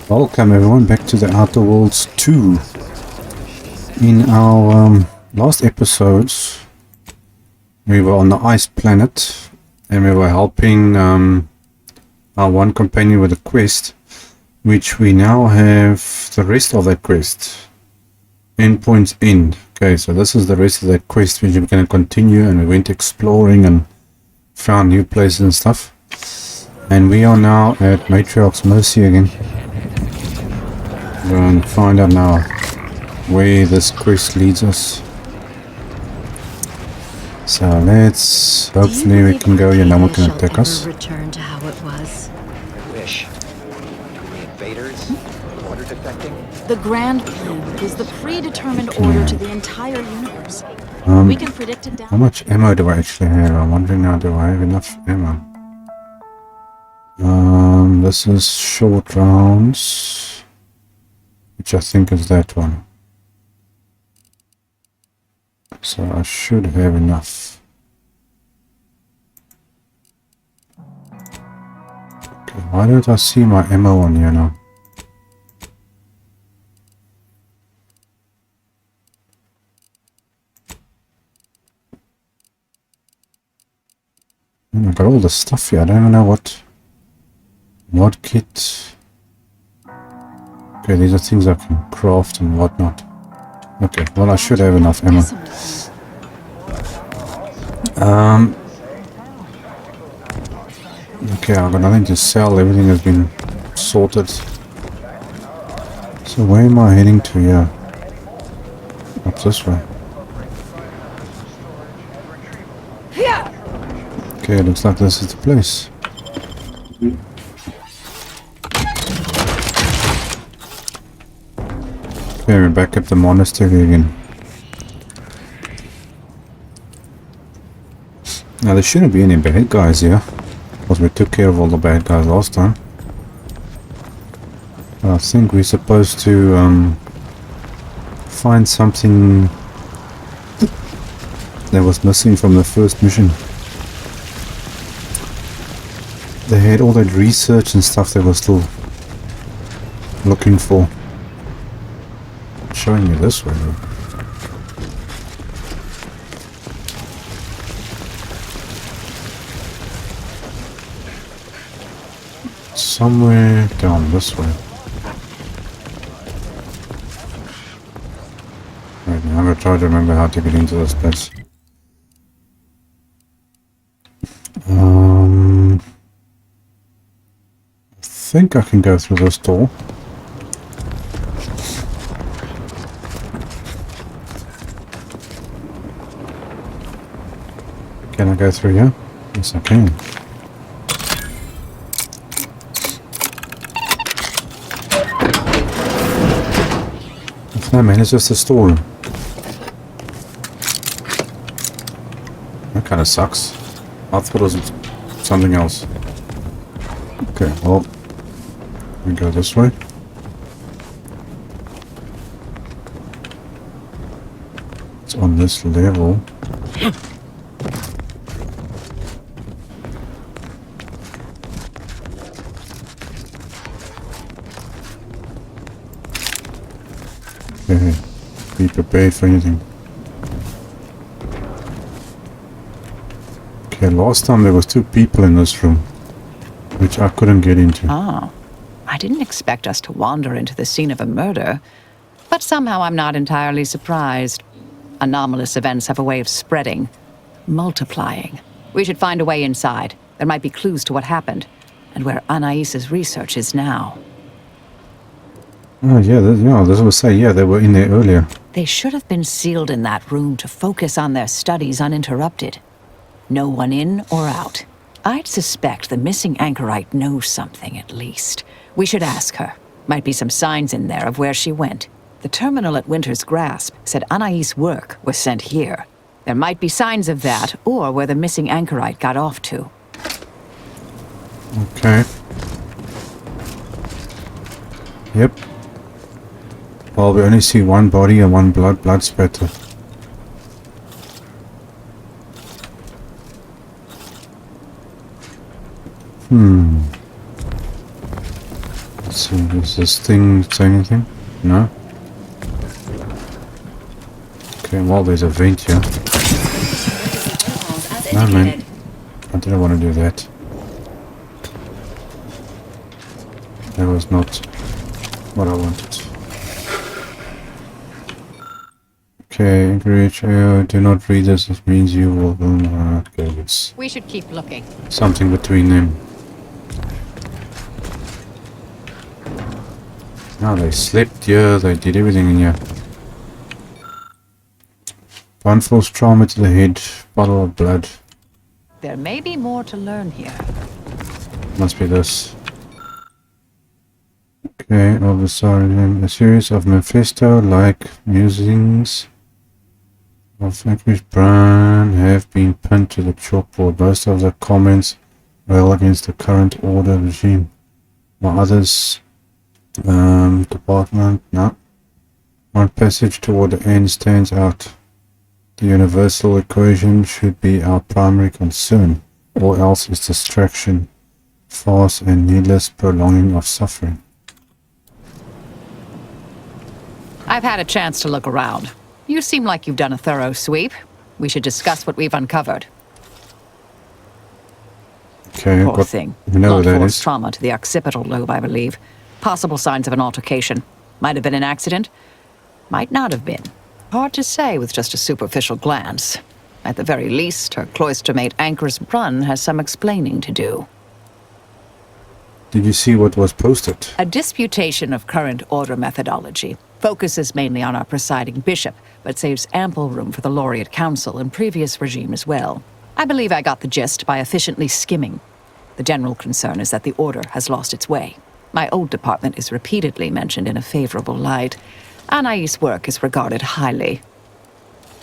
Welcome everyone back to the Outer Worlds 2. In our last episodes, we were on the ice planet and we were helping our one companion with a quest, which we now have the rest of that quest. Endpoint's end. Okay, so this is the rest of that quest which we're going to continue, and we went exploring and found new places and stuff. And we are now at Matriarch's Mercy again. We're going to find out now where this quest leads us. So let's, hopefully we can go here, no one can attack us. Return to how it was. I wish. Too many invaders, order defecting. The grand plan is the predetermined order to the entire universe. We can predict it down. How much ammo do I actually have? I'm wondering now, do I have enough ammo? This is short rounds, which I think is that one. So I should have enough. Okay, why don't I see my ammo on here now? I got all the stuff here. I don't even know what kit. Okay, these are things I can craft and whatnot. Okay, well I should have enough ammo. Okay, I've got nothing to sell. Everything has been sorted. So where am I heading to here? Up this way. Okay, looks like this is the place. Okay, we're back at the monastery again. Now there shouldn't be any bad guys here, because we took care of all the bad guys last time. I think we're supposed to find something that was missing from the first mission. They had all that research and stuff they were still looking for. Showing me this way though. Somewhere down this way. Right, now I'm gonna try to remember how to get into this place. I think I can go through this door. Can I go through here? Yes, I can. No man, it's just a storeroom. That kind of sucks. I thought it was something else. Okay, well, we go this way. It's on this level. Okay, be prepared for anything. Okay, last time there was 2 people in this room, which I couldn't get into. Oh, I didn't expect us to wander into the scene of a murder, but somehow I'm not entirely surprised. Anomalous events have a way of spreading, multiplying. We should find a way inside. There might be clues to what happened, and where Anais's research is now. Oh yeah, this will say, yeah, they were in there earlier. They should have been sealed in that room to focus on their studies uninterrupted. No one in or out. I'd suspect the missing anchorite knows something at least. We should ask her. Might be some signs in there of where she went. The terminal at Winter's Grasp said Anais' work was sent here. There might be signs of that, or where the missing anchorite got off to. Okay. Yep. Well, we only see one body and one blood spatter. Let's see. Does this thing say anything? No? Okay, well, there's a vent here. No, man. I didn't want to do that. That was not what I wanted. Okay, great. Do not read this. This means you will... okay, it's We should keep looking. something between them. Now they slept here. They did everything in here. One false trauma to the head. Bottle of blood. There may be more to learn here. Must be this. Okay, a series of Mephisto-like musings of Frankish Brown have been pinned to the chalkboard. Most of the comments rail against the current order regime, while others, department, no. One passage toward the end stands out. The universal equation should be our primary concern. All else is distraction, farce, and needless prolonging of suffering. I've had a chance to look around. You seem like you've done a thorough sweep. We should discuss what we've uncovered. Okay, Poor thing. we know what that Blunt force is. trauma to the occipital lobe, I believe. Possible signs of an altercation. Might have been an accident. Might not have been. Hard to say with just a superficial glance. At the very least, her cloistermate Anchor's Brun has some explaining to do. Did you see what was posted? A disputation of current order methodology. Focuses mainly on our presiding bishop, but saves ample room for the laureate council and previous regime as well. I believe I got the gist by efficiently skimming. The general concern is that the order has lost its way. My old department is repeatedly mentioned in a favorable light. Anais' work is regarded highly.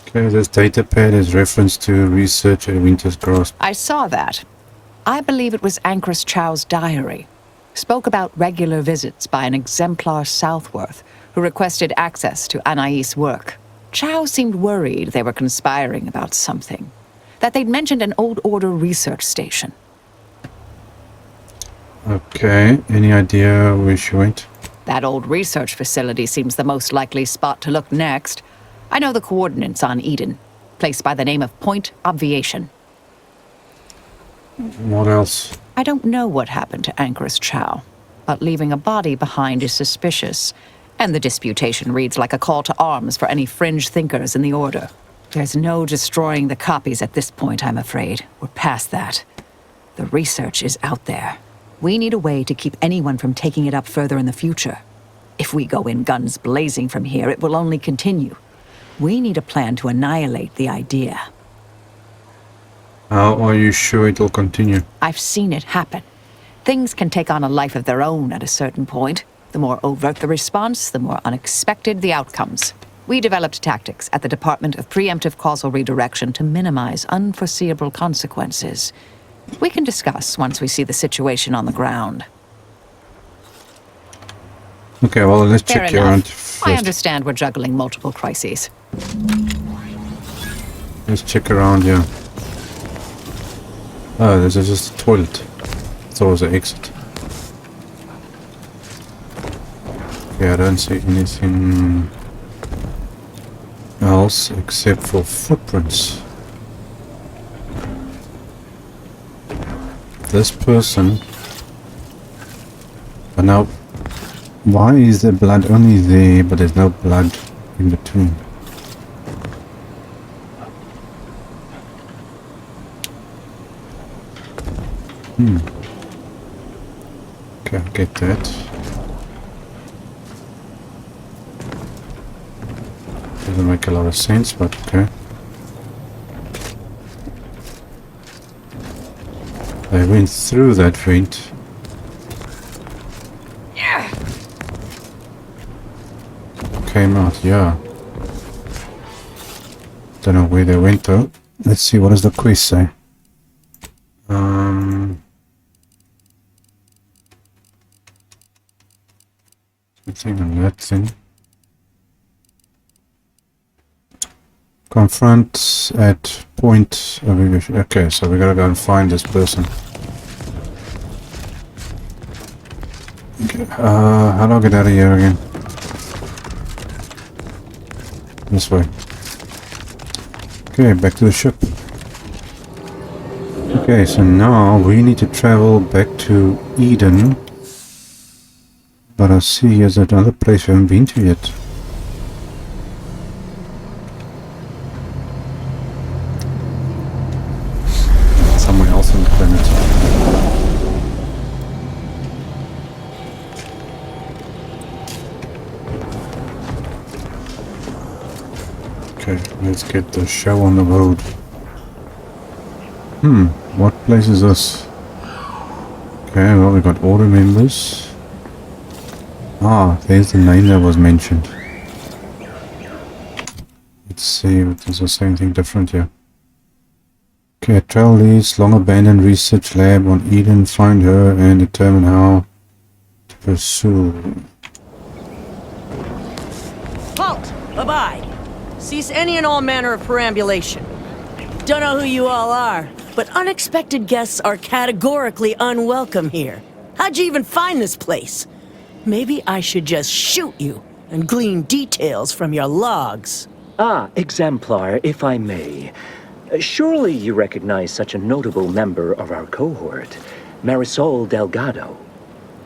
Okay, this datapad is reference to research at Winter's Grasp. I saw that. I believe it was Anchoress Chow's diary. Spoke about regular visits by an exemplar Southworth, who requested access to Anais' work. Chow seemed worried they were conspiring about something. That they'd mentioned an old order research station. Okay, any idea where she went? That old research facility seems the most likely spot to look next. I know the coordinates on Eden. Place by the name of Point Obviation. What else? I don't know what happened to Anchoress Chow, but leaving a body behind is suspicious. And the disputation reads like a call to arms for any fringe thinkers in the Order. There's no destroying the copies at this point, I'm afraid. We're past that. The research is out there. We need a way to keep anyone from taking it up further in the future. If we go in guns blazing from here, it will only continue. We need a plan to annihilate the idea. How are you sure it'll continue? I've seen it happen. Things can take on a life of their own at a certain point. The more overt the response, the more unexpected the outcomes. We developed tactics at the Department of Preemptive Causal Redirection to minimize unforeseeable consequences. We can discuss once we see the situation on the ground. Okay, well, let's Fair check enough. around I first. understand we're juggling multiple crises. Let's check around here. Oh, this is just a toilet. Thought it was an exit. Okay, I don't see anything else except for footprints. This person... But now, why is the blood only there, but there's no blood in between? Okay, I get that. Doesn't make a lot of sense, but okay. I went through that vent. Came out, yeah. Don't know where they went though. Let's see, what does the quest say? Something on that thing. Confront at point. Okay, so we gotta go and find this person. Okay, How do I get out of here again? This way. Okay, back to the ship. Okay, so now we need to travel back to Eden. But I see here's another place we haven't been to yet. Somewhere else on the planet. Okay, let's get the show on the road. What place is this? Okay, well, we got order members. Ah, there's the name that was mentioned. Let's see if there's the same thing different here. Okay, trail leads, long abandoned research lab on Eden. Find her and determine how to pursue. Halt! Abide! Cease any and all manner of perambulation. Don't know who you all are, but unexpected guests are categorically unwelcome here. How'd you even find this place? Maybe I should just shoot you and glean details from your logs. Ah, exemplar, if I may. Surely you recognize such a notable member of our cohort, Marisol Delgado.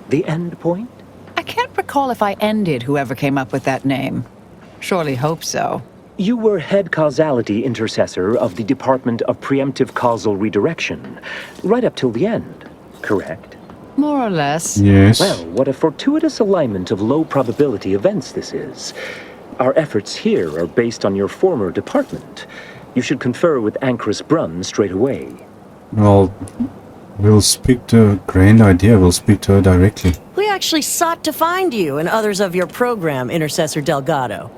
The Endpoint? I can't recall if I ended whoever came up with that name. Surely hope so. You were head causality intercessor of the Department of Preemptive Causal Redirection, right up till the end, correct? More or less. Yes. Well, what a fortuitous alignment of low probability events this is. Our efforts here are based on your former department. You should confer with Anchoress Brunn straight away. Well, we'll speak to Grand Idea. We'll speak to her directly. We actually sought to find you and others of your program, Intercessor Delgado.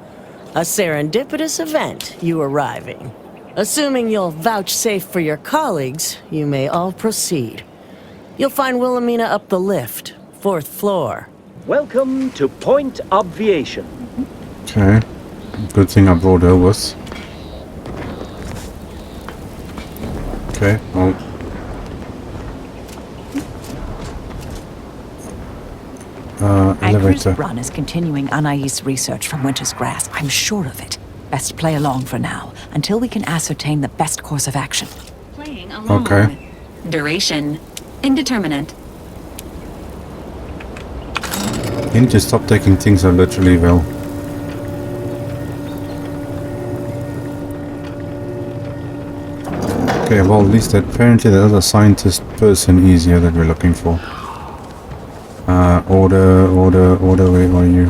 A serendipitous event, you arriving. Assuming you'll vouchsafe for your colleagues, you may all proceed. You'll find Wilhelmina up the lift, 4th floor. Welcome to Point Obviation. Okay. Good thing I brought her with. Okay, well. Anchoress Elevator. Brunn is continuing Anais' research from Winter's Grasp. I'm sure of it. Best play along for now, until we can ascertain the best course of action. Playing along. Okay. Duration indeterminate. You need to stop taking things so literally, well. Okay, well, at least apparently the other scientist person is here that we're looking for. Order, where are you?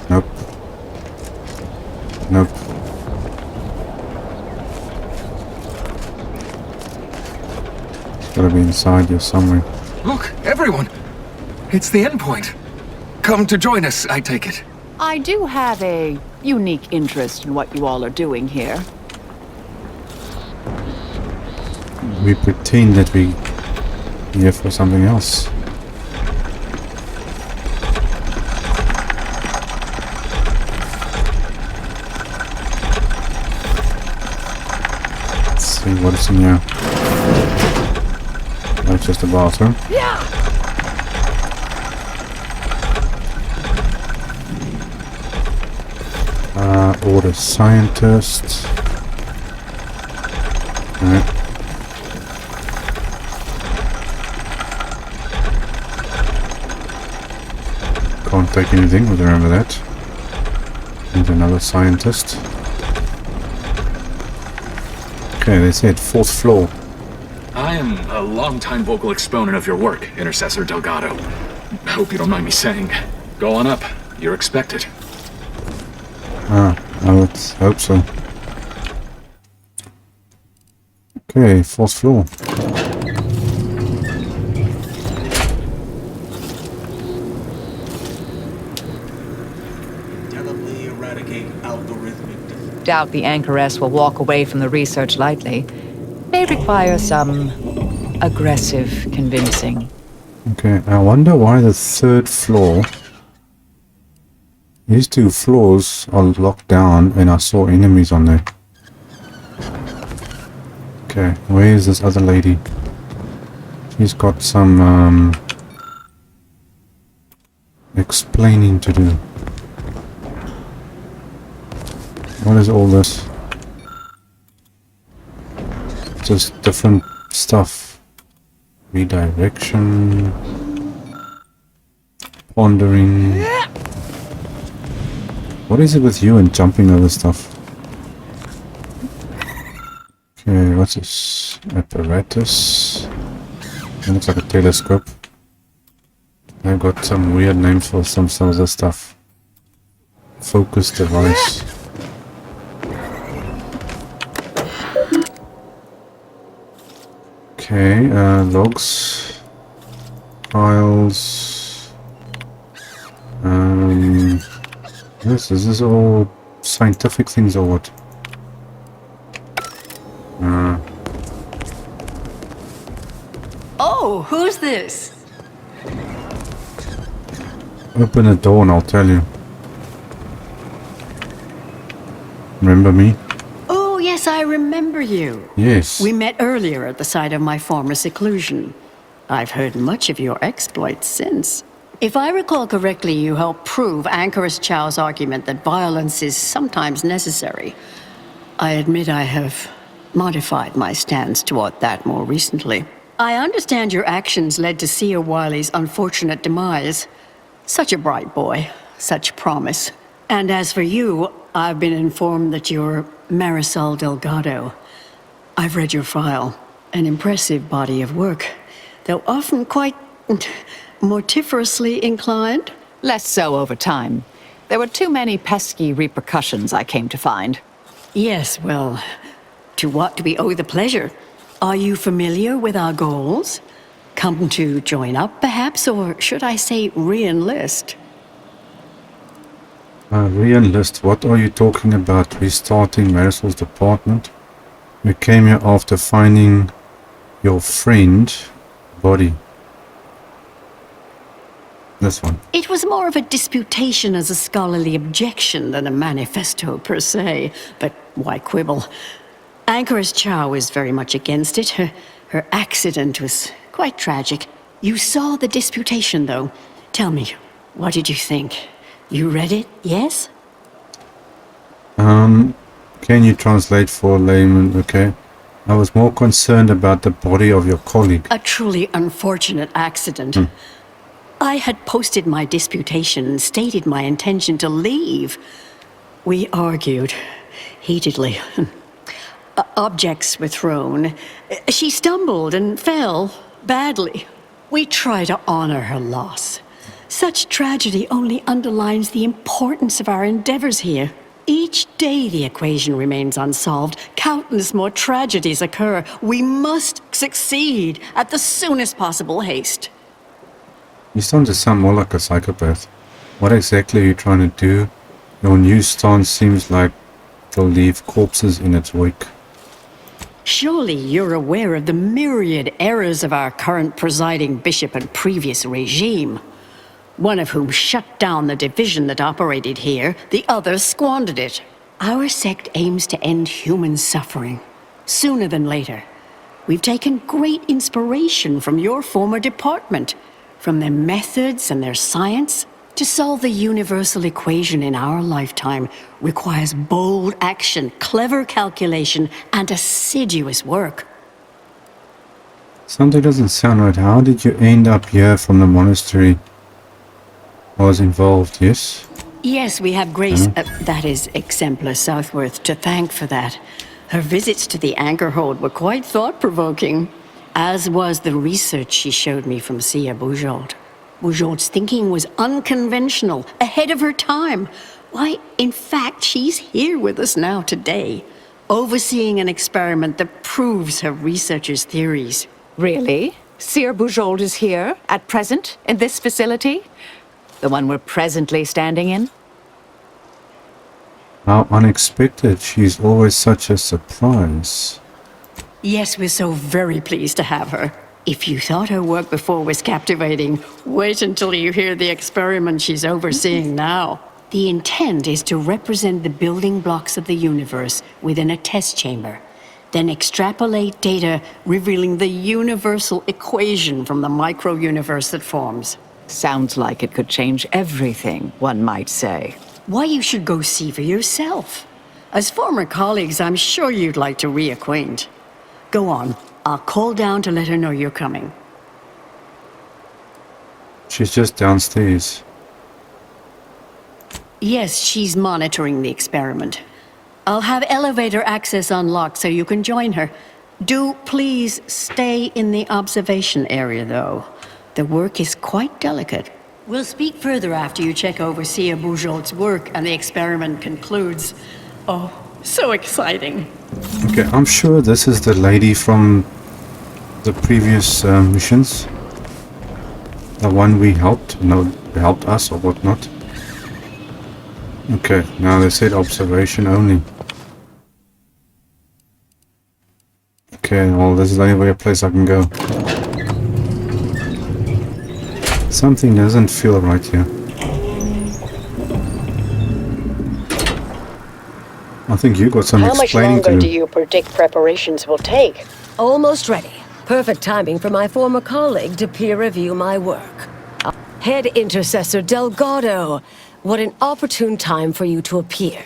Nope. Nope. It's gotta be inside here somewhere. Look, everyone! It's the Endpoint. Come to join us, I take it. I do have a unique interest in what you all are doing here. We pretend that we're here for something else. Let's see what is in here. That's just a bathroom. Order scientist. Alright. Can't take anything, but remember that. Need another scientist. Okay, they said 4th floor. I am a longtime vocal exponent of your work, Intercessor Delgado. Hope you don't mind me saying. Go on up. You're expected. I would hope so. Okay, 4th floor. Doubt the Anchoress will walk away from the research lightly. May require some aggressive convincing. Okay, I wonder why the 3rd floor. These 2 floors are locked down and I saw enemies on there. Okay, where is this other lady? She's got some explaining to do. What is all this? Just different stuff. Redirection. Pondering. What is it with you and jumping over stuff? Okay, what's this? Apparatus. It looks like a telescope. I've got some weird names for some of the stuff. Focus device. Okay, logs. Files. This is all scientific things or what? Oh, who's this? Open the door and I'll tell you. Remember me? Oh, yes, I remember you. Yes. We met earlier at the site of my former seclusion. I've heard much of your exploits since. If I recall correctly, you helped prove Anchorus Chow's argument that violence is sometimes necessary. I admit I have modified my stance toward that more recently. I understand your actions led to Seer Wiley's unfortunate demise. Such a bright boy, such promise. And as for you, I've been informed that you're Marisol Delgado. I've read your file. An impressive body of work, though often quite mortiferously inclined. Less so over time. There were too many pesky repercussions, I came to find. Yes, well, to what do we owe the pleasure? Are you familiar with our goals? Come to join up, perhaps, or should I say re-enlist? Re-enlist, what are you talking about? Restarting Marisol's department? We came here after finding your friend body. This one. It was more of a disputation as a scholarly objection than a manifesto per se, but why quibble? Anchorus Chow is very much against it. Her accident was quite tragic. You saw the disputation, though. Tell me, what did you think? You read it, yes? Can you translate for a layman? Okay. I was more concerned about the body of your colleague. A truly unfortunate accident. I had posted my disputation and stated my intention to leave. We argued heatedly. Objects were thrown. She stumbled and fell badly. We try to honor her loss. Such tragedy only underlines the importance of our endeavors here. Each day the equation remains unsolved. Countless more tragedies occur. We must succeed at the soonest possible haste. You starting to sound more like a psychopath. What exactly are you trying to do? Your new stance seems like to leave corpses in its wake. Surely you're aware of the myriad errors of our current presiding bishop and previous regime. One of whom shut down the division that operated here, the other squandered it. Our sect aims to end human suffering, sooner than later. We've taken great inspiration from your former department, from their methods and their science. To solve the universal equation in our lifetime requires bold action, clever calculation, and assiduous work. Something doesn't sound right. How did you end up here from the monastery? Was involved, yes? Yes, we have Grace, that is Exemplar Southworth, to thank for that. Her visits to the anchor hold were quite thought-provoking, as was the research she showed me from Sia Bujold. Bujold's thinking was unconventional, ahead of her time. Why, in fact, she's here with us now today, overseeing an experiment that proves her researcher's theories. Really? Seer Bujold is here, at present, in this facility? The one we're presently standing in? How unexpected. She's always such a surprise. Yes, we're so very pleased to have her. If you thought her work before was captivating, wait until you hear the experiment she's overseeing now. The intent is to represent the building blocks of the universe within a test chamber, then extrapolate data revealing the universal equation from the micro-universe that forms. Sounds like it could change everything, one might say. Why, you should go see for yourself. As former colleagues, I'm sure you'd like to reacquaint. Go on. I'll call down to let her know you're coming. She's just downstairs. Yes, she's monitoring the experiment. I'll have elevator access unlocked so you can join her. Do please stay in the observation area, though. The work is quite delicate. We'll speak further after you check over Sia Bujold's work and the experiment concludes. Oh, so exciting. Okay, I'm sure this is the lady from the previous missions. The one we helped. No, helped us or whatnot. Okay, now they said observation only. Okay, well, this is the only way a place I can go. Something doesn't feel right here. I think you got some explaining to do. How much longer do you predict preparations will take? Almost ready. Perfect timing for my former colleague to peer review my work. Head Intercessor Delgado. What an opportune time for you to appear.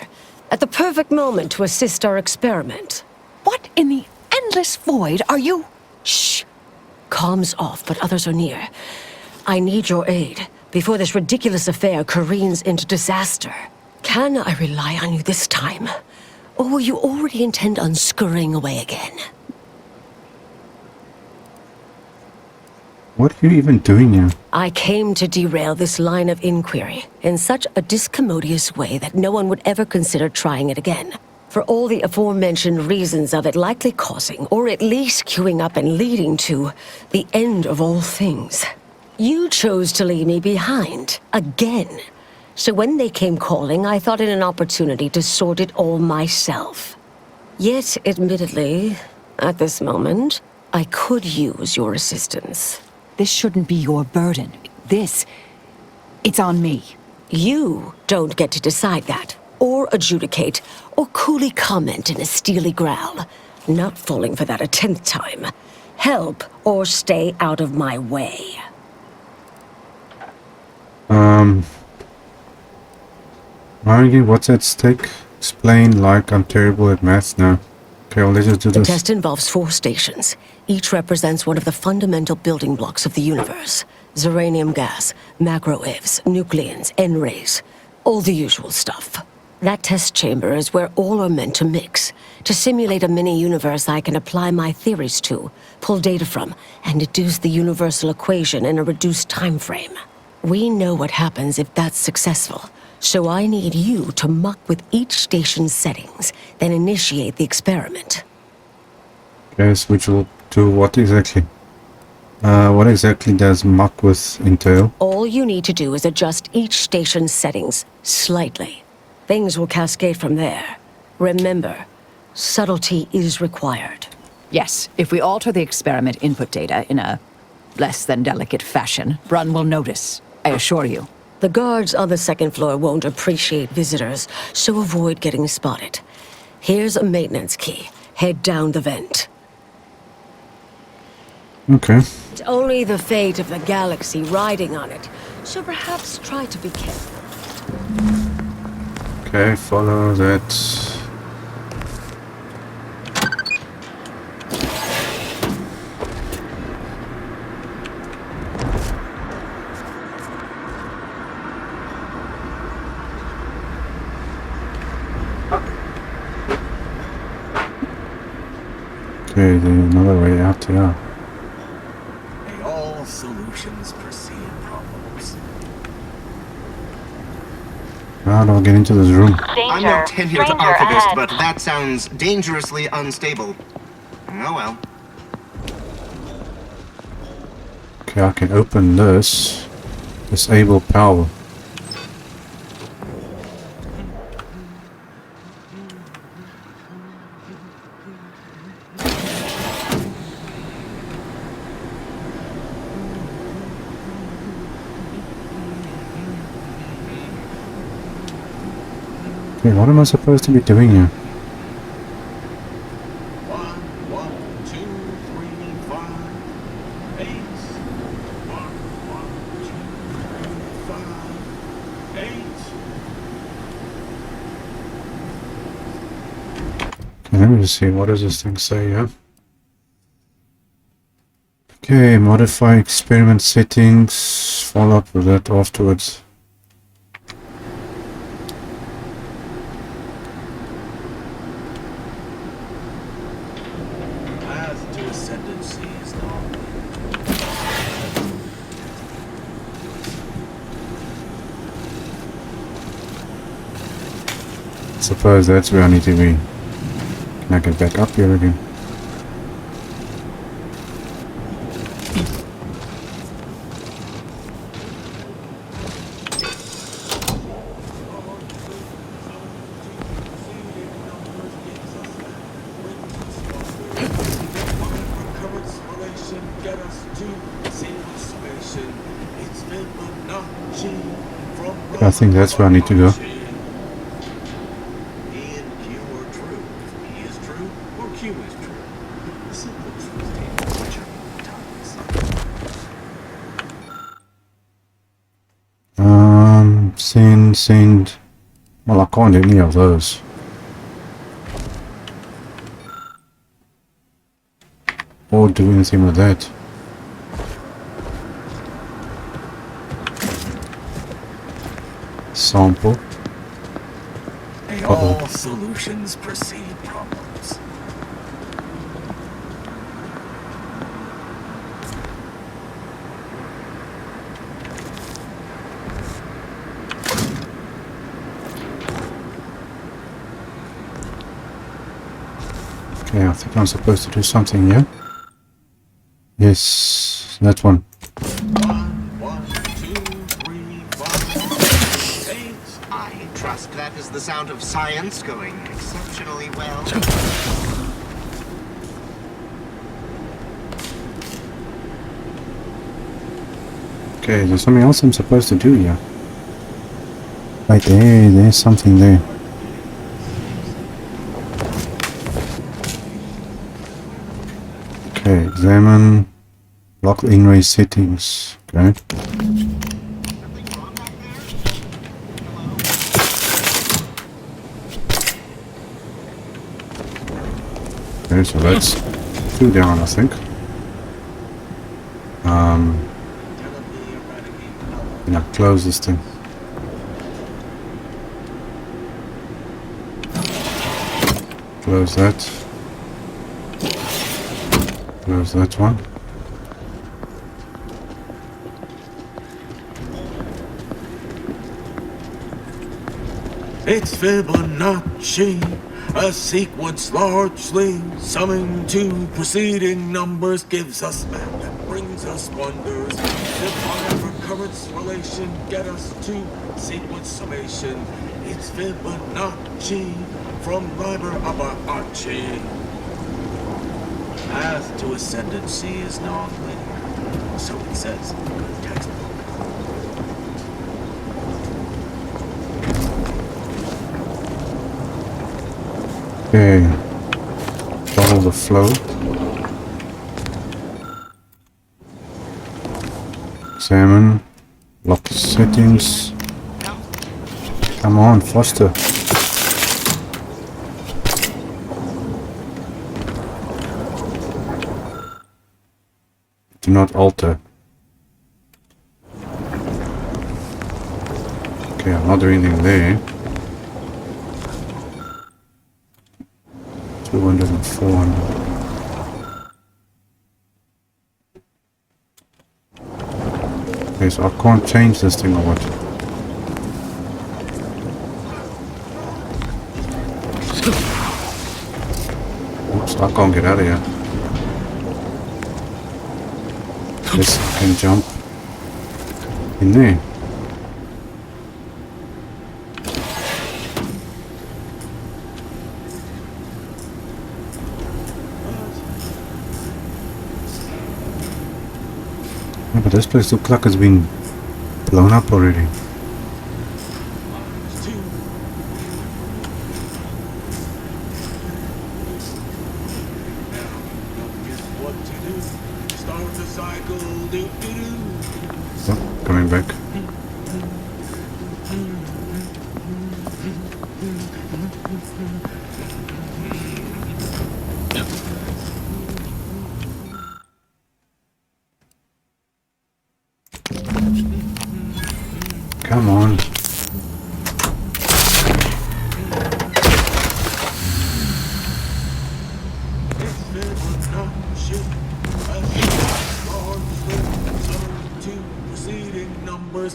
At the perfect moment to assist our experiment. What in the endless void are you? Shh. Comms off, but others are near. I need your aid before this ridiculous affair careens into disaster. Can I rely on you this time? Or will you already intend on scurrying away again? What are you even doing here? I came to derail this line of inquiry in such a discommodious way that no one would ever consider trying it again. For all the aforementioned reasons of it likely causing, or at least queuing up and leading to, the end of all things. You chose to leave me behind, again. So when they came calling, I thought it an opportunity to sort it all myself. Yet, admittedly, at this moment, I could use your assistance. This shouldn't be your burden. It's on me. You don't get to decide that, or adjudicate, or coolly comment in a steely growl. Not falling for that a 10th time. Help, or stay out of my way. Margie, what's at stake? Explain like I'm terrible at maths now. Okay, well, let's just do The this. test involves 4 stations. Each represents one of the fundamental building blocks of the universe. Zeranium gas, macro-ivs, nucleons, N-rays. All the usual stuff. That test chamber is where all are meant to mix. To simulate a mini-universe I can apply my theories to, pull data from, and deduce the universal equation in a reduced time frame. We know what happens if that's successful. So I need you to muck with each station's settings, then initiate the experiment. Yes, which will do what exactly? What exactly does muck with entail? All you need to do is adjust each station's settings slightly. Things will cascade from there. Remember, subtlety is required. Yes, if we alter the experiment input data in a less than delicate fashion, Brun will notice, I assure you. The guards on the 2nd floor won't appreciate visitors, so avoid getting spotted. Here's a maintenance key. Head down the vent. Okay. It's only the fate of the galaxy riding on it, so perhaps try to be careful. Okay, follow that. Okay, there's another way out here. May all solutions precede problems. How do I get into this room? I'm no tenured archivist, but that sounds dangerously unstable. Oh well. Okay, I can open this. Disable power. Okay, what am I supposed to be doing here? 1, 1, 2, 3, 5. Base. 1, 1, 2. Let me just see, what does this thing say here? Okay, modify experiment settings, follow up with that afterwards. Path to ascendancy is known. Suppose that's where I need to be. Can I get back up here again? I think that's where I need to go. Send. Well, I can't do any of those. Or do anything with that. Sample. All solutions precede problems. Okay, I think I'm supposed to do something here. Yes, that one. 1, 2, 3, 4, 8. I trust that is the sound of science going exceptionally well. Okay, there's something else I'm supposed to do here. Right there, there's something there. Okay, examine lock in-ray settings. Okay. Okay, so that's 2 down, I think. Can I close this thing? Close that. Close that one. It's Fibonacci, a sequence largely summing to preceding numbers, gives us math and brings us wonders. Define recurrence relation, get us to sequence summation. It's Fibonacci from Liber Abaci. Path to ascendancy is non-linear, so it says in the textbook. Okay, follow the flow. Examine, lock settings. Come on, Foster. Do not alter. Okay, I'm not doing anything there. 200 and 400. Okay, so I can't change this thing or what? Oops, I can't get out of here. Yes, I can jump in there. Yeah, but this place looks like it's been blown up already. Oh, coming back. Come on.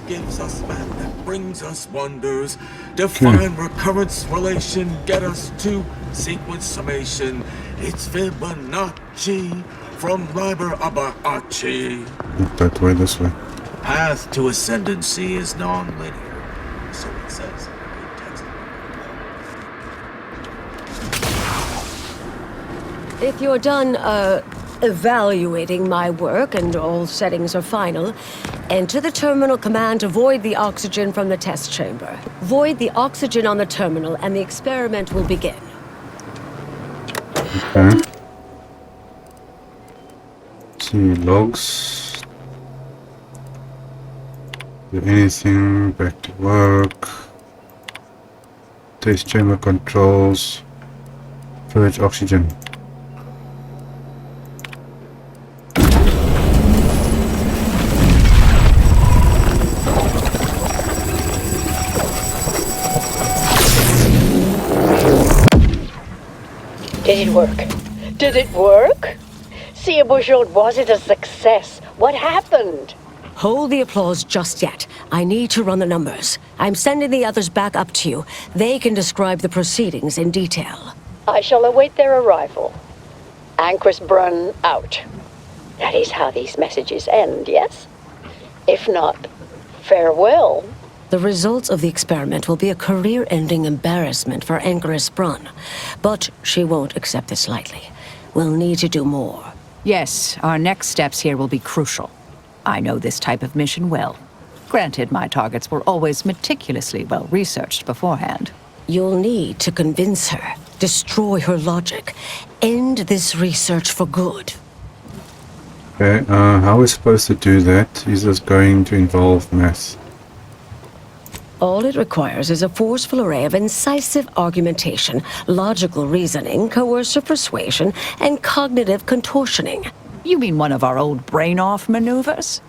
Gives us man that brings us wonders. Define recurrence relation, get us to sequence summation. It's Fibonacci from Liber Abachi. Not that way, this way. Path to ascendancy is non-linear, so it says in the text. If you're done, evaluating my work and all settings are final, enter the terminal command to void the oxygen from the test chamber. Void the oxygen on the terminal and the experiment will begin. Okay. See logs. Do anything, back to work. Test chamber controls. Purge oxygen. Did it work? Did it work? Sir Bujold, was it a success? What happened? Hold the applause just yet. I need to run the numbers. I'm sending the others back up to you. They can describe the proceedings in detail. I shall await their arrival. Anchor's Brunn out. That is how these messages end, yes? If not, farewell. The results of the experiment will be a career-ending embarrassment for Anchoress Brunn. But she won't accept this lightly. We'll need to do more. Yes, our next steps here will be crucial. I know this type of mission well. Granted, my targets were always meticulously well-researched beforehand. You'll need to convince her, destroy her logic, end this research for good. Okay, how are we supposed to do that? Is this going to involve math? All it requires is a forceful array of incisive argumentation, logical reasoning, coercive persuasion, and cognitive contortioning. You mean one of our old brain-off maneuvers?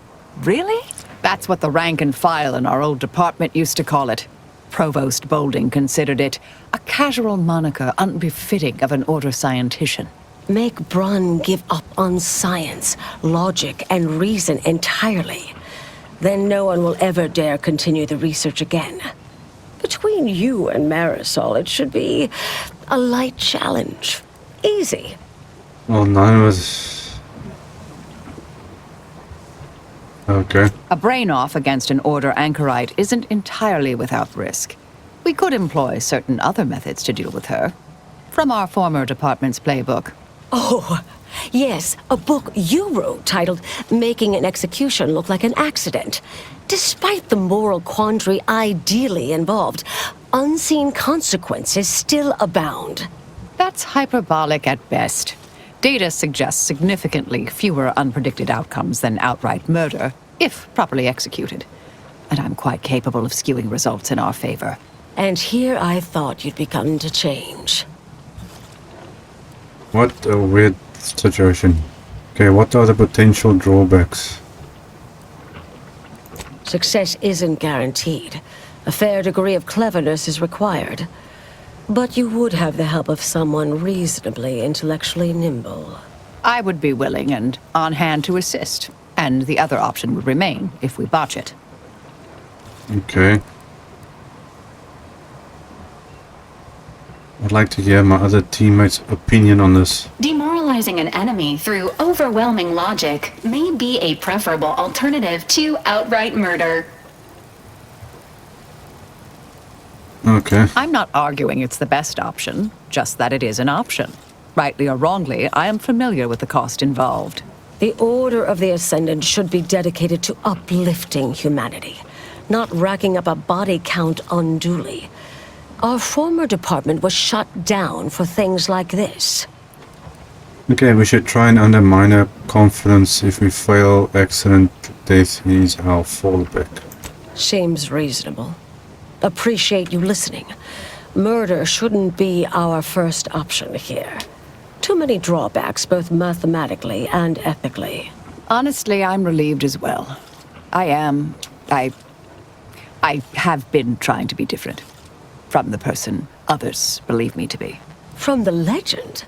Really? That's what the rank and file in our old department used to call it. Provost Bolding considered it a casual moniker unbefitting of an order scientician. Make Brunn give up on science, logic, and reason entirely. Then no one will ever dare continue the research again. Between you and Marisol, it should be a light challenge. Easy. Well, none of us... Okay. A brain-off against an order anchorite isn't entirely without risk. We could employ certain other methods to deal with her. From our former department's playbook. Oh, yes, a book you wrote titled Making an Execution Look Like an Accident. Despite the moral quandary ideally involved, unseen consequences still abound. That's hyperbolic at best. Data suggests significantly fewer unpredicted outcomes than outright murder, if properly executed. And I'm quite capable of skewing results in our favor. And here I thought you'd begun to change. What a weird situation. Okay, what are the potential drawbacks? Success isn't guaranteed. A fair degree of cleverness is required. But you would have the help of someone reasonably intellectually nimble. I would be willing and on hand to assist, and the other option would remain if we botch it. Okay. I'd like to hear my other teammates' opinion on this. Demoralizing an enemy through overwhelming logic may be a preferable alternative to outright murder. Okay. I'm not arguing it's the best option, just that it is an option. Rightly or wrongly, I am familiar with the cost involved. The Order of the Ascendant should be dedicated to uplifting humanity, not racking up a body count unduly. Our former department was shut down for things like this. Okay, we should try and undermine our confidence. If we fail, accident, death is our fallback. Seems reasonable. Appreciate you listening. Murder shouldn't be our first option here. Too many drawbacks, both mathematically and ethically. Honestly, I'm relieved as well. I I have been trying to be different. From the person others believe me to be. From the legend?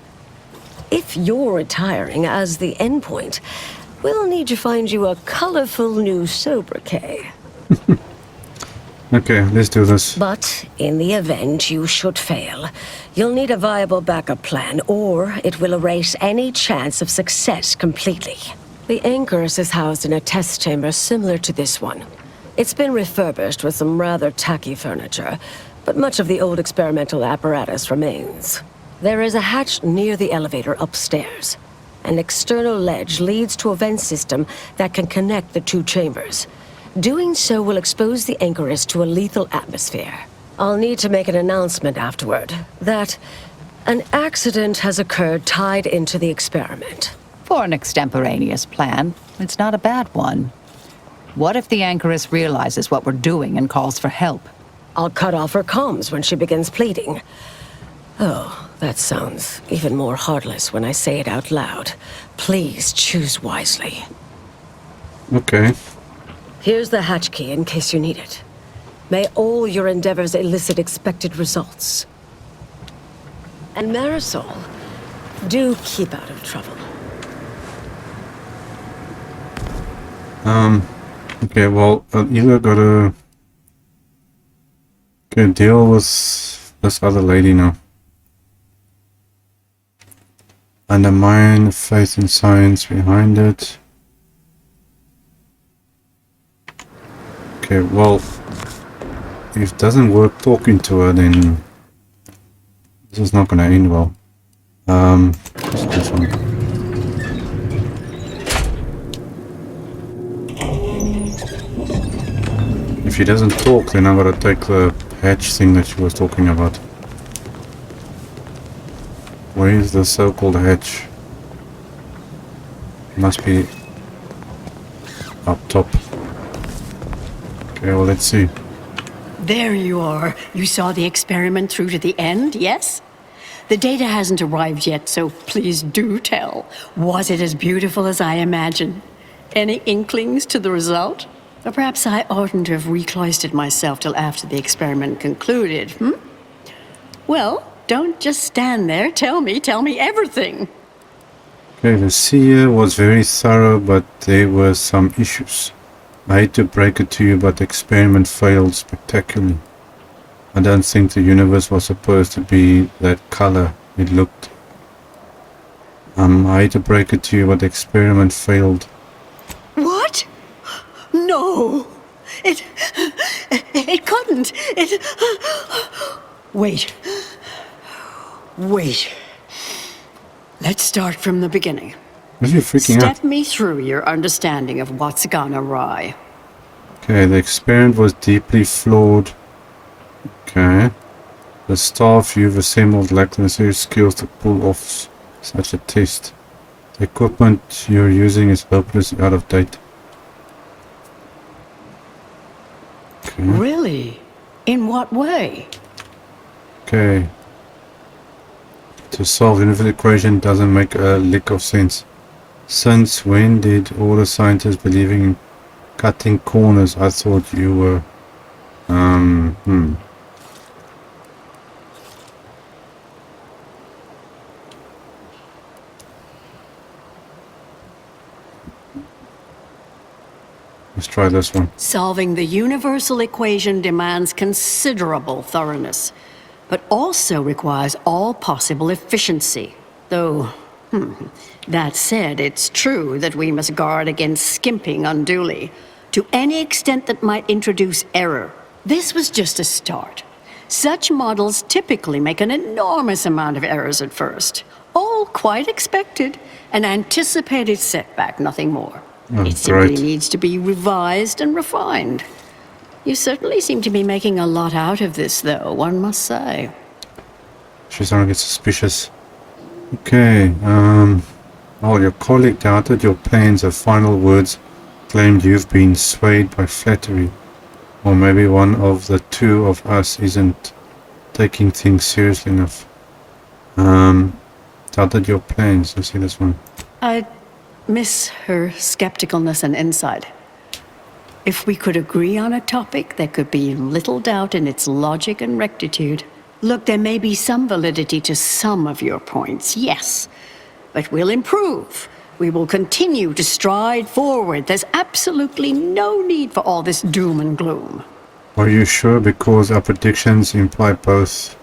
If you're retiring as the Endpoint, we'll need to find you a colorful new sobriquet. Okay, let's do this. But in the event you should fail, you'll need a viable backup plan, or it will erase any chance of success completely. The Anchorus is housed in a test chamber similar to this one. It's been refurbished with some rather tacky furniture, but much of the old experimental apparatus remains. There is a hatch near the elevator upstairs. An external ledge leads to a vent system that can connect the two chambers. Doing so will expose the Anchorus to a lethal atmosphere. I'll need to make an announcement afterward that an accident has occurred tied into the experiment. For an extemporaneous plan, it's not a bad one. What if the Anchorus realizes what we're doing and calls for help? I'll cut off her comms when she begins pleading. Oh, that sounds even more heartless when I say it out loud. Please choose wisely. Okay. Here's the hatch key in case you need it. May all your endeavors elicit expected results. And Marisol, do keep out of trouble. Okay, well, either gotta deal with this other lady now. Undermine faith in science behind it. Okay, well, if it doesn't work talking to her, then this is not gonna end well. Just this one. If she doesn't talk, then I'm gonna take the hatch thing that she was talking about. Where is the so-called hatch? Must be up top. Okay, well, let's see. There you are. You saw the experiment through to the end, yes? The data hasn't arrived yet, so please do tell. Was it as beautiful as I imagined? Any inklings to the result? Or perhaps I oughtn't to have recloistered myself till after the experiment concluded, Well, don't just stand there. Tell me everything. Okay, the seer was very thorough, but there were some issues. I hate to break it to you, but the experiment failed spectacularly. I don't think the universe was supposed to be that color it looked. I hate to break it to you, but the experiment failed. What? No. It couldn't. Wait. Let's start from the beginning. Are you freaking out? Step me through your understanding of what's gone awry. Okay, the experiment was deeply flawed. Okay. The staff you've assembled lack the necessary skills to pull off such a test. The equipment you're using is hopelessly out of date. Okay. Really? In what way? Okay. To solve the universe equation doesn't make a lick of sense. Since when did all the scientists believing in cutting corners? I thought you were... Let's try this one. Solving the universal equation demands considerable thoroughness, but also requires all possible efficiency. Though, that said, it's true that we must guard against skimping unduly, to any extent that might introduce error. This was just a start. Such models typically make an enormous amount of errors at first. All quite expected, an anticipated setback, nothing more. It simply needs to be revised and refined. You certainly seem to be making a lot out of this, though, one must say. She's starting to get suspicious. Okay, well, your colleague doubted your plans. Her final words claimed you've been swayed by flattery. Or maybe one of the two of us isn't taking things seriously enough. Doubted your plans. Let's see this one. I miss her skepticalness and insight. If we could agree on a topic, there could be little doubt in its logic and rectitude. Look, there may be some validity to some of your points, yes. But we'll improve. We will continue to stride forward. There's absolutely no need for all this doom and gloom. Are you sure? Because our predictions imply both.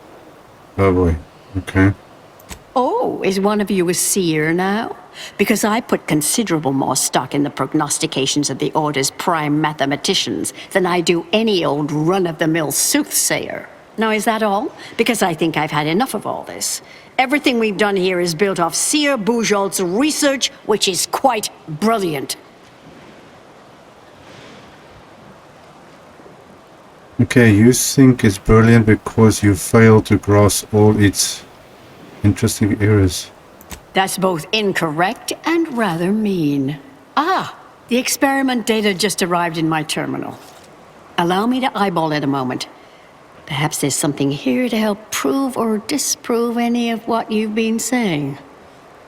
Oh boy. Okay. Oh, is one of you a seer now? Because I put considerable more stock in the prognostications of the Order's prime mathematicians than I do any old run-of-the-mill soothsayer. Now, is that all? Because I think I've had enough of all this. Everything we've done here is built off Seer Bujold's research, which is quite brilliant. Okay, you think it's brilliant because you failed to grasp all its interesting errors. That's both incorrect and rather mean. Ah, the experiment data just arrived in my terminal. Allow me to eyeball it a moment. Perhaps there's something here to help prove or disprove any of what you've been saying.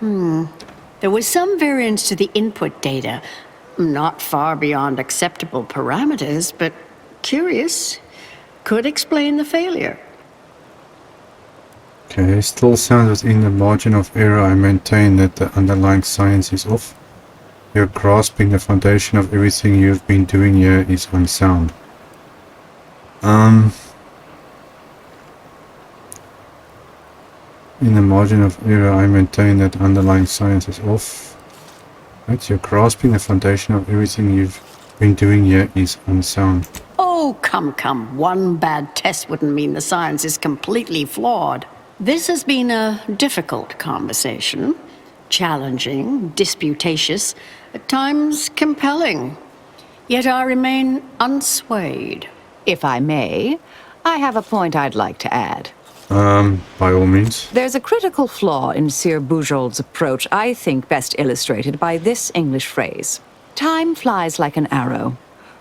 There was some variance to the input data. Not far beyond acceptable parameters, but curious. Could explain the failure. Okay, still sounds within the margin of error. I maintain that the underlying science is off. You're grasping the foundation of everything you've been doing here is unsound. In the margin of error, I maintain that underlying science is off. Right, you're grasping the foundation of everything you've been doing here is unsound. Oh, come. One bad test wouldn't mean the science is completely flawed. This has been a difficult conversation. Challenging, disputatious, at times compelling. Yet I remain unswayed. If I may, I have a point I'd like to add. By all means. There's a critical flaw in Seer Bujold's approach I think best illustrated by this English phrase. Time flies like an arrow.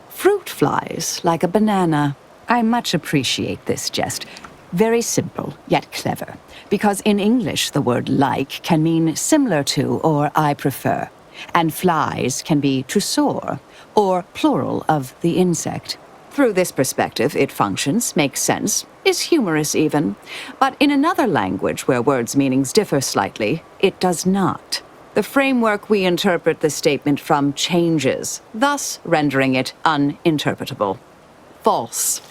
Fruit flies like a banana. I much appreciate this jest. Very simple, yet clever. Because in English, the word like can mean similar to or I prefer. And flies can be to soar, or plural of the insect. Through this perspective, it functions, makes sense, is humorous even. But in another language where words' meanings differ slightly, it does not. The framework we interpret the statement from changes, thus rendering it uninterpretable. False.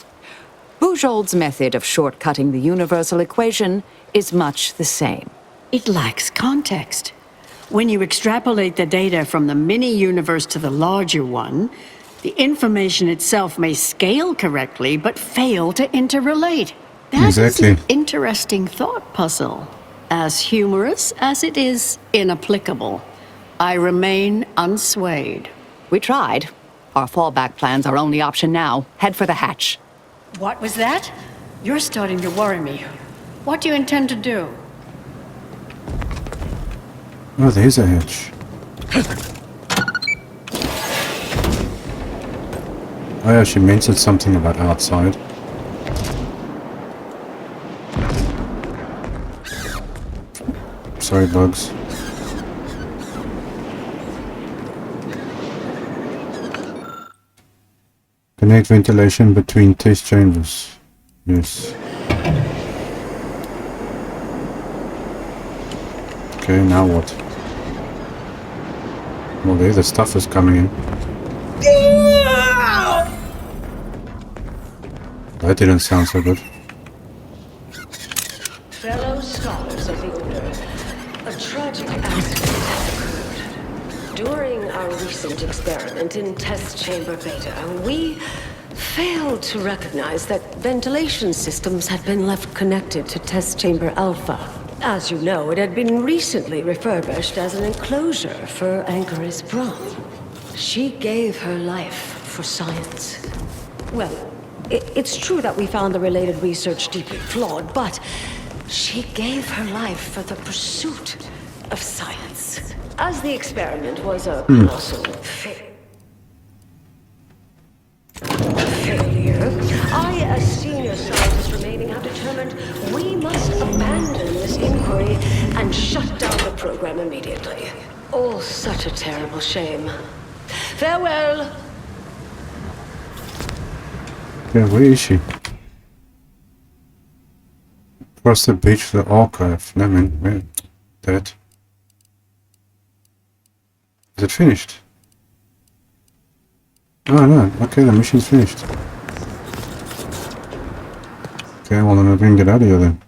Bujold's method of shortcutting the universal equation is much the same. It lacks context. When you extrapolate the data from the mini-universe to the larger one, the information itself may scale correctly, but fail to interrelate. That is an interesting thought puzzle. As humorous as it is inapplicable. I remain unswayed. We tried. Our fallback plan's our only option now. Head for the hatch. What was that? You're starting to worry me. What do you intend to do? Oh, there's a hatch. Oh yeah, she mentioned something about outside. Sorry, bugs. Connect ventilation between test chambers. Yes. Okay, now what? Well, there the stuff is coming in. That didn't sound so good. Fellow scholars of the Order, a tragic accident has occurred. During our recent experiment in Test Chamber Beta, we failed to recognize that ventilation systems had been left connected to Test Chamber Alpha. As you know, it had been recently refurbished as an enclosure for Anchoris Brum. She gave her life for science. Well, it's true that we found the related research deeply flawed, but she gave her life for the pursuit of science. As the experiment was a colossal failure, I, as senior scientist remaining, have determined we must abandon this inquiry and shut down the program immediately. Oh, such a terrible shame. Farewell. Okay, where is she? Across the beach to the archive. No man, where? That. Is it finished? Oh no, okay, the mission's finished. Okay, well then we can get out of here then.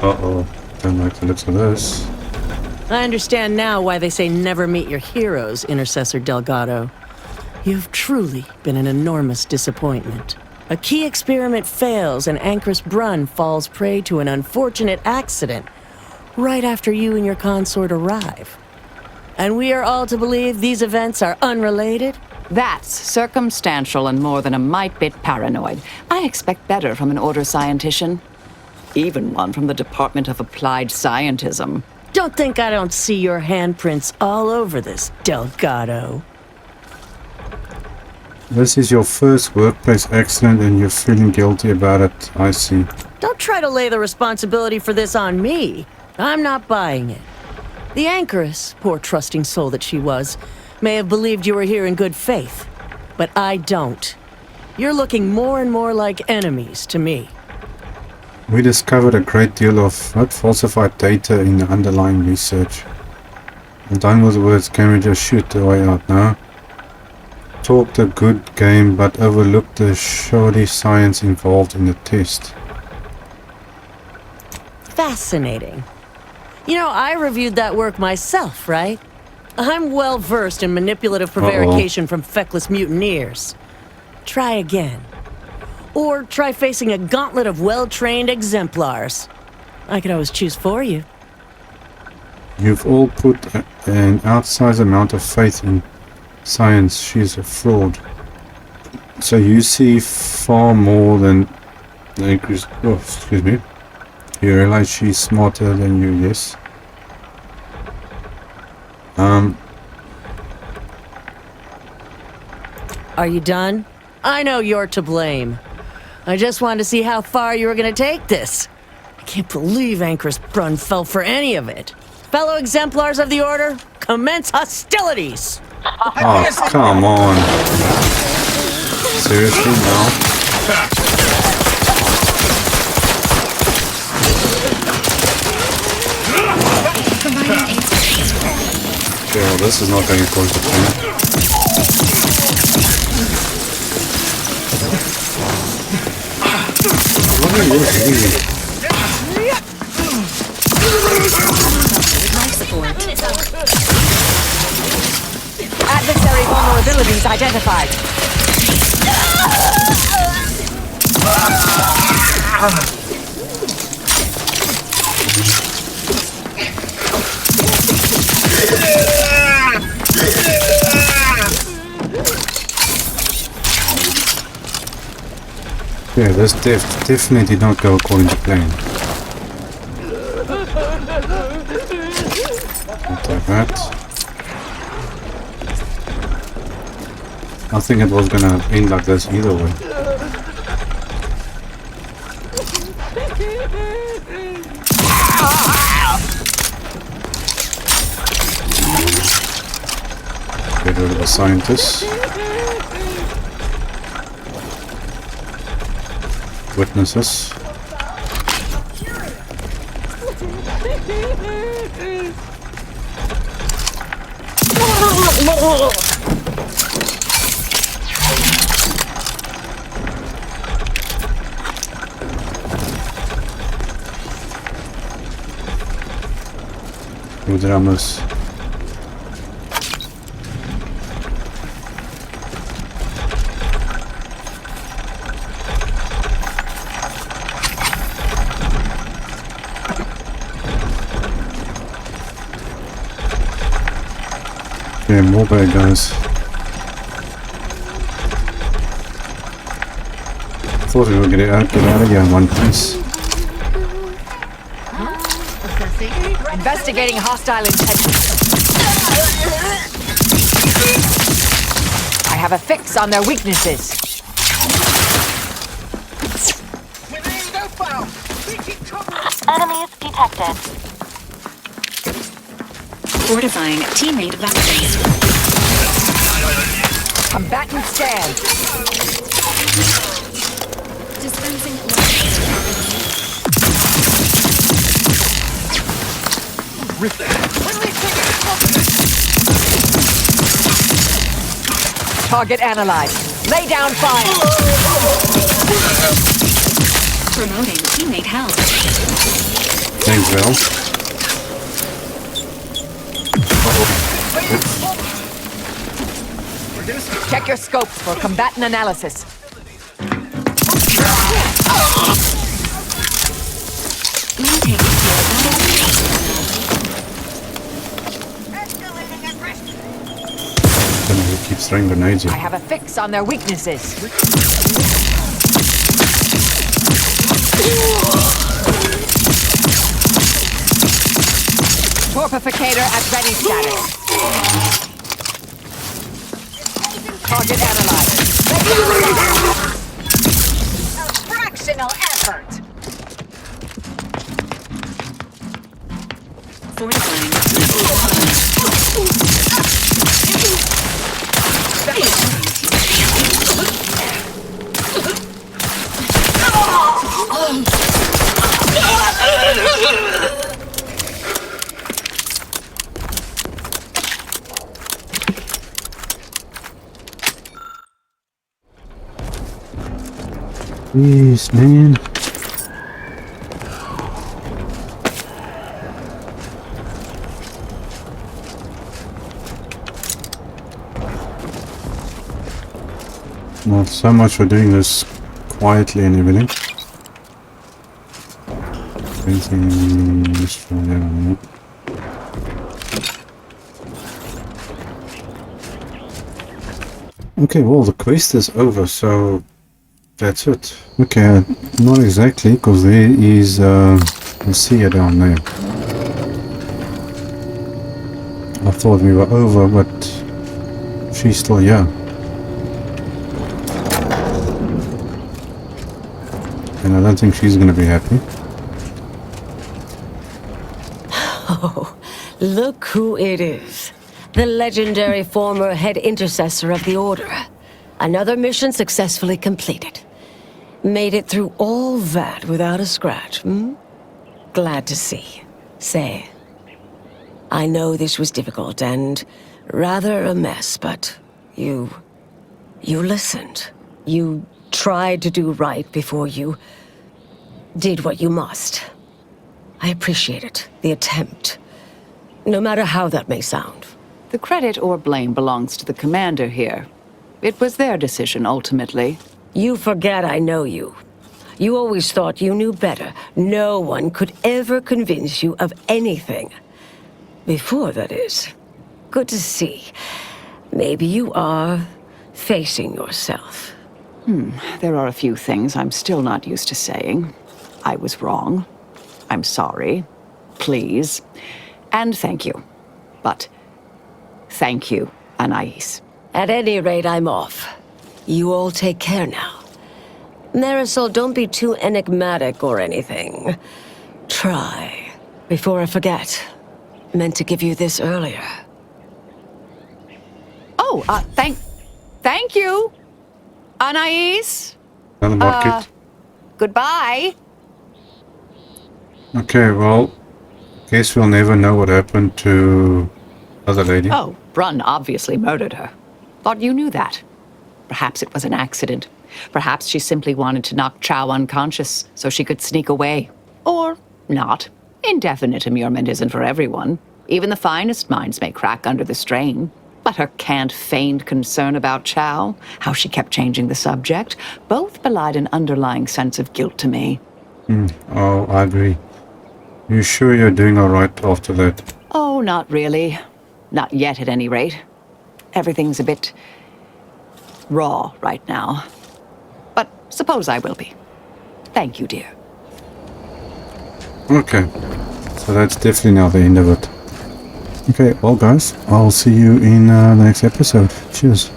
Uh-oh, don't like the looks of this. I understand now why they say never meet your heroes, Intercessor Delgado. You've truly been an enormous disappointment. A key experiment fails and Anchor's Brunn falls prey to an unfortunate accident right after you and your consort arrive. And we are all to believe these events are unrelated? That's circumstantial and more than a mite bit paranoid. I expect better from an Order scientician. Even one from the Department of Applied Scientism. Don't think I don't see your handprints all over this, Delgado. This is your first workplace accident and you're feeling guilty about it, I see. Don't try to lay the responsibility for this on me. I'm not buying it. The Anchoress, poor trusting soul that she was, may have believed you were here in good faith. But I don't. You're looking more and more like enemies to me. We discovered a great deal of falsified data in the underlying research. I'm done with words, can we just shoot the way out now? Talked a good game but overlooked the shoddy science involved in the test. Fascinating. You know, I reviewed that work myself, right? I'm well versed in manipulative prevarication from feckless mutineers. Try again. Or try facing a gauntlet of well-trained exemplars. I could always choose for you. You've all put an outsized amount of faith in science. She's a fraud. So you see far more than... Oh, excuse me. You realize she's smarter than you, yes? Are you done? I know you're to blame. I just wanted to see how far you were going to take this. I can't believe Anchor's Brunn fell for any of it. Fellow exemplars of the Order, commence hostilities! Oh, come on. Seriously, no? Okay, well this is not going according to plan. What are you doing? Adversary vulnerabilities identified. Yeah, this definitely did not go according to plan. Not like that. I think it was gonna end like this either way. Get rid of the scientists. Witnesses. Drummers. Yeah, more bad guys. Thought we were gonna get out of here in one piece. Investigating hostile intentions. I have a fix on their weaknesses. Enemies detected. Fortifying teammate validated. Combatant stand. Dispensing. Target analyzed. Lay down fire. Promoting teammate health. Thanks, Val. Check your scopes for combatant analysis. He keeps throwing grenades I here. have a fix on their weaknesses. Torpificator at ready status. Target analyzed. A fractional effort. Jeez, man. Well, so much for doing this quietly and everything. Okay, well, the quest is over, so that's it. Okay, not exactly, because there is a seer down there. I thought we were over, but she's still here. And I don't think she's going to be happy. Oh, look who it is. The legendary former head intercessor of the Order. Another mission successfully completed. Made it through all that without a scratch, hmm? Glad to see. Say, I know this was difficult and rather a mess, but you listened. You tried to do right before you did what you must. I appreciate it, the attempt. No matter how that may sound. The credit or blame belongs to the commander here. It was their decision, ultimately. You forget I know you. You always thought you knew better. No one could ever convince you of anything. Before, that is. Good to see. Maybe you are facing yourself. There are a few things I'm still not used to saying. I was wrong. I'm sorry. Please. And thank you. But thank you, Anais. At any rate, I'm off. You all take care now. Marisol, don't be too enigmatic or anything. Try. Before I forget. Meant to give you this earlier. Oh, thank you, Anais. Another market. Goodbye. Okay, well, guess we'll never know what happened to the other lady. Oh, Brunn obviously murdered her. Thought you knew that. Perhaps it was an accident. Perhaps she simply wanted to knock Chow unconscious so she could sneak away. Or not. Indefinite immurement isn't for everyone. Even the finest minds may crack under the strain. But her canned feigned concern about Chow, how she kept changing the subject, both belied an underlying sense of guilt to me. Oh, I agree. You sure you're doing alright after that? Oh, not really. Not yet, at any rate. Everything's a bit raw right now. But suppose I will be. Thank you, dear. Okay, so that's definitely now the end of it. Okay, well guys, I'll see you in the next episode. Cheers.